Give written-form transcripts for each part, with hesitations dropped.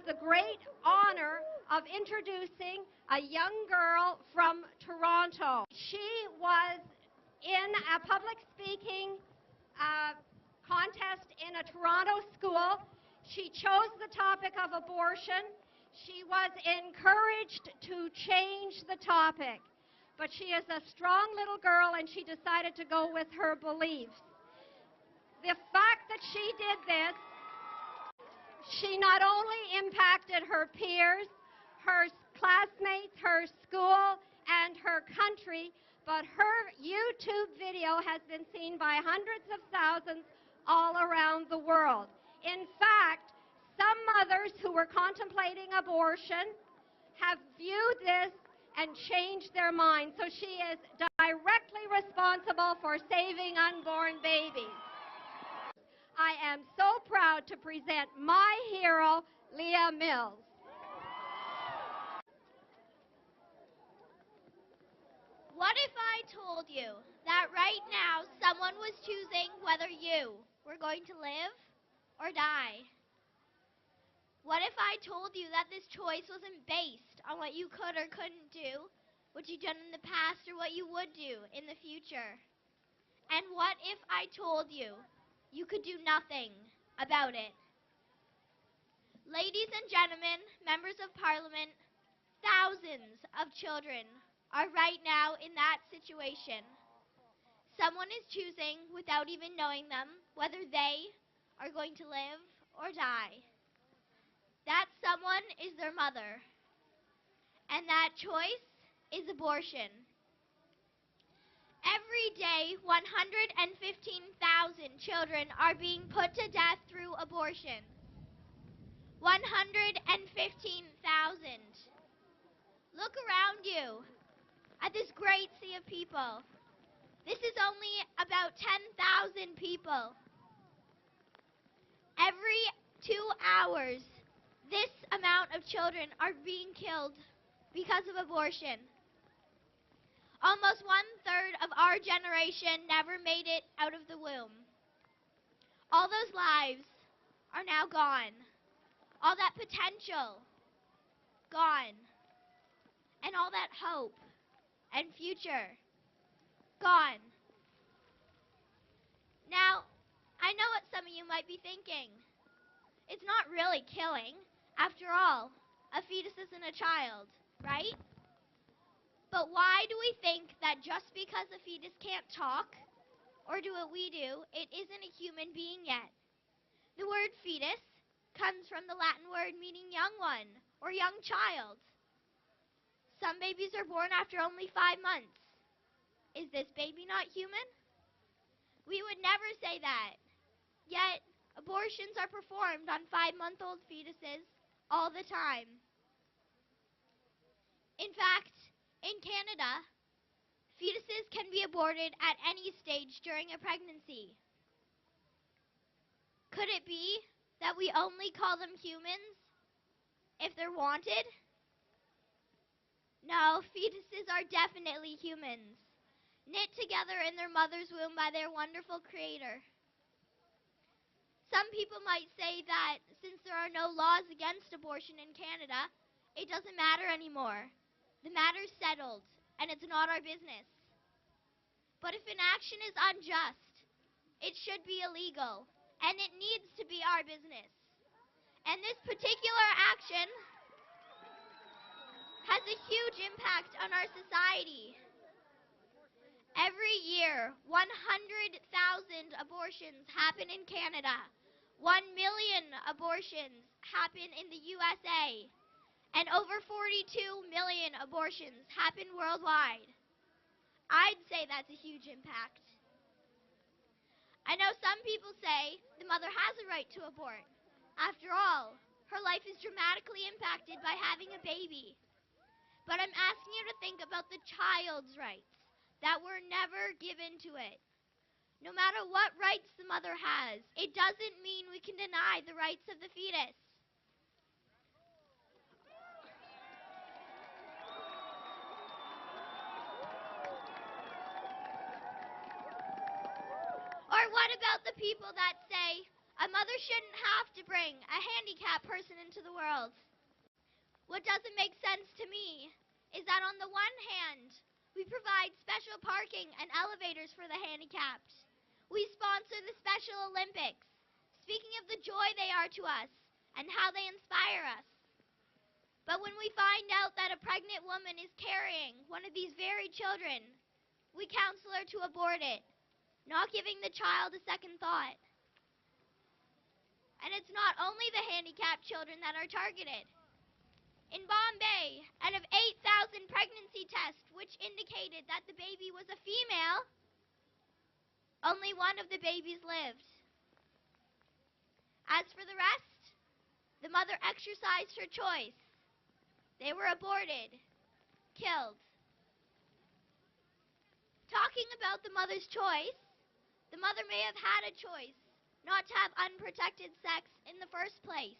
the great honor of introducing a young girl from Toronto. She was in a public speaking contest in a Toronto school. She chose the topic of abortion. She was encouraged to change the topic, but she is a strong little girl and she decided to go with her beliefs. The fact that she did this, she not only impacted her peers, her classmates, her school, and her country, but her YouTube video has been seen by hundreds of thousands all around the world. In fact, some mothers who were contemplating abortion have viewed this and changed their minds. So she is directly responsible for saving unborn babies. I am so proud to present my hero, Lia Mills. What if I told you that right now someone was choosing whether you were going to live or die? What if I told you that this choice wasn't based on what you could or couldn't do, what you'd done in the past, or what you would do in the future? And what if I told you you could do nothing about it? Ladies and gentlemen, members of Parliament, thousands of children are right now in that situation. Someone is choosing, without even knowing them, whether they are going to live or die. That someone is their mother, and that choice is abortion. Every day, 115,000 children are being put to death through abortion. 115,000. Look around you at this great sea of people. This is only about 10,000 people. Every 2 hours, this amount of children are being killed because of abortion. Almost 1/3 of our generation never made it out of the womb. All those lives are now gone. All that potential, gone. And all that hope and future, gone. Now, I know what some of you might be thinking. It's not really killing. After all, a fetus isn't a child, right? But why do we think that just because a fetus can't talk or do what we do, it isn't a human being yet? The word fetus comes from the Latin word meaning young one or young child. Some babies are born after only 5 months. Is this baby not human? We would never say that. Yet, abortions are performed on 5-month-old fetuses all the time. In fact, in Canada, fetuses can be aborted at any stage during a pregnancy. Could it be that we only call them humans if they're wanted? No, fetuses are definitely humans, knit together in their mother's womb by their wonderful creator. Some people might say that since there are no laws against abortion in Canada, it doesn't matter anymore. The matter's settled, and it's not our business. But if an action is unjust, it should be illegal, and it needs to be our business. And this particular action has a huge impact on our society. Every year, 100,000 abortions happen in Canada. 1 million abortions happen in the USA. And over 42 million abortions happen worldwide. I'd say that's a huge impact. I know some people say the mother has a right to abort. After all, her life is dramatically impacted by having a baby. But I'm asking you to think about the child's rights that were never given to it. No matter what rights the mother has, it doesn't mean we can deny the rights of the fetus. Or what about the people that say, A mother shouldn't have to bring a handicapped person into the world. What doesn't make sense to me is that on the one hand, we provide special parking and elevators for the handicapped. We sponsor the Special Olympics, speaking of the joy they are to us and how they inspire us. But when we find out that a pregnant woman is carrying one of these very children, we counsel her to abort it, not giving the child a second thought. And it's not only the handicapped children that are targeted. In Bombay, out of 8,000 pregnancy tests which indicated that the baby was a female, only one of the babies lived. As for the rest, the mother exercised her choice. They were aborted, killed. Talking about the mother's choice, the mother may have had a choice not to have unprotected sex in the first place.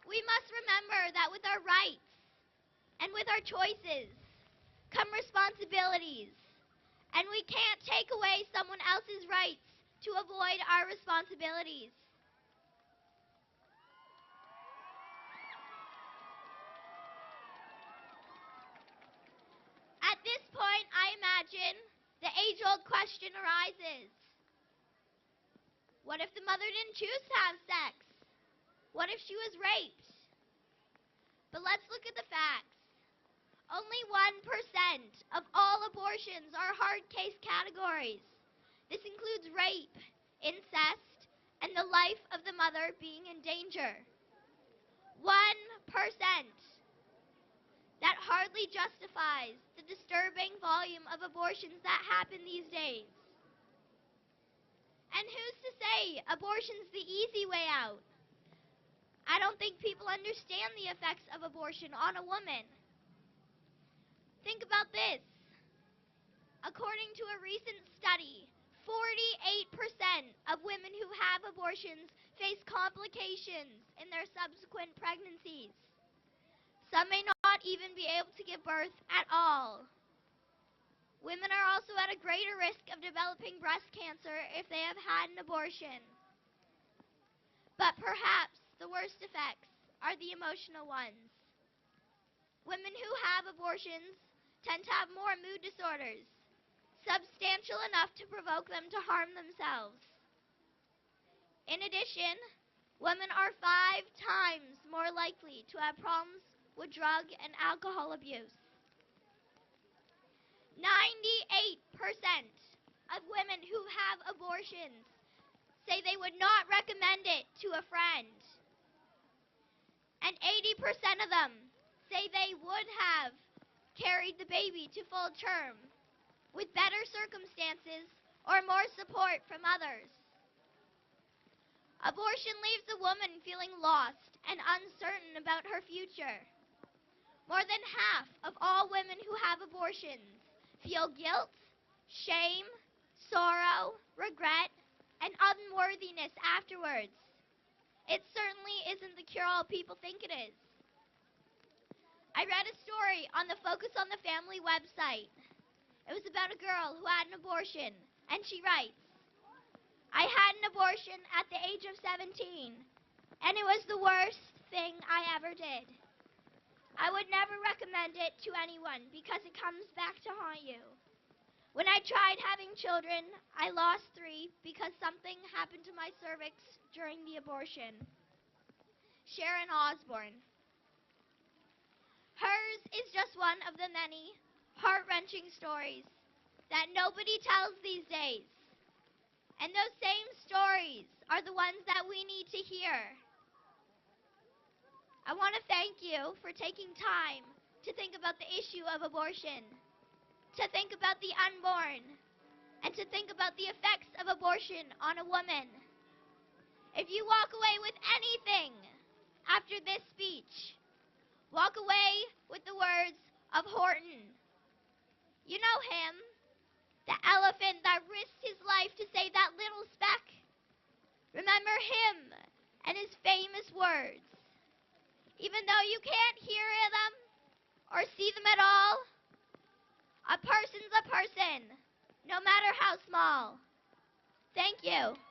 We must remember that with our rights and with our choices come responsibilities, and we can't take away someone else's rights to avoid our responsibilities. At this point, I imagine the age-old question arises. What if the mother didn't choose to have sex? What if she was raped? But let's look at the facts. Only 1% of all abortions are hard case categories. This includes rape, incest, and the life of the mother being in danger. 1%. That hardly justifies the disturbing volume of abortions that happen these days. And who's to say abortion's the easy way out? I don't think people understand the effects of abortion on a woman. Think about this. According to a recent study, 48% of women who have abortions face complications in their subsequent pregnancies. Some may not even be able to give birth at all. Women are also at a greater risk of developing breast cancer if they have had an abortion. But perhaps the worst effects are the emotional ones. Women who have abortions tend to have more mood disorders, substantial enough to provoke them to harm themselves. In addition, women are 5 times more likely to have problems with drug and alcohol abuse. 98% of women who have abortions say they would not recommend it to a friend. And 80% of them say they would have carried the baby to full term with better circumstances or more support from others. Abortion leaves a woman feeling lost and uncertain about her future. More than half of all women who have abortions feel guilt, shame, sorrow, regret, and unworthiness afterwards. It certainly isn't the cure-all people think it is. I read a story on the Focus on the Family website. It was about a girl who had an abortion, and she writes, "I had an abortion at the age of 17, and it was the worst thing I ever did. I would never recommend it to anyone because it comes back to haunt you. When I tried having children, I lost 3 because something happened to my cervix during the abortion." Sharon Osbourne. Hers is just one of the many heart-wrenching stories that nobody tells these days. And those same stories are the ones that we need to hear. I want to thank you for taking time to think about the issue of abortion, to think about the unborn, and to think about the effects of abortion on a woman. If you walk away with anything after this speech, walk away with the words of Horton. You know him, the elephant that risked his life to save that little speck. Remember him and his famous words. Even though you can't hear them or see them at all, a person's a person, no matter how small. Thank you.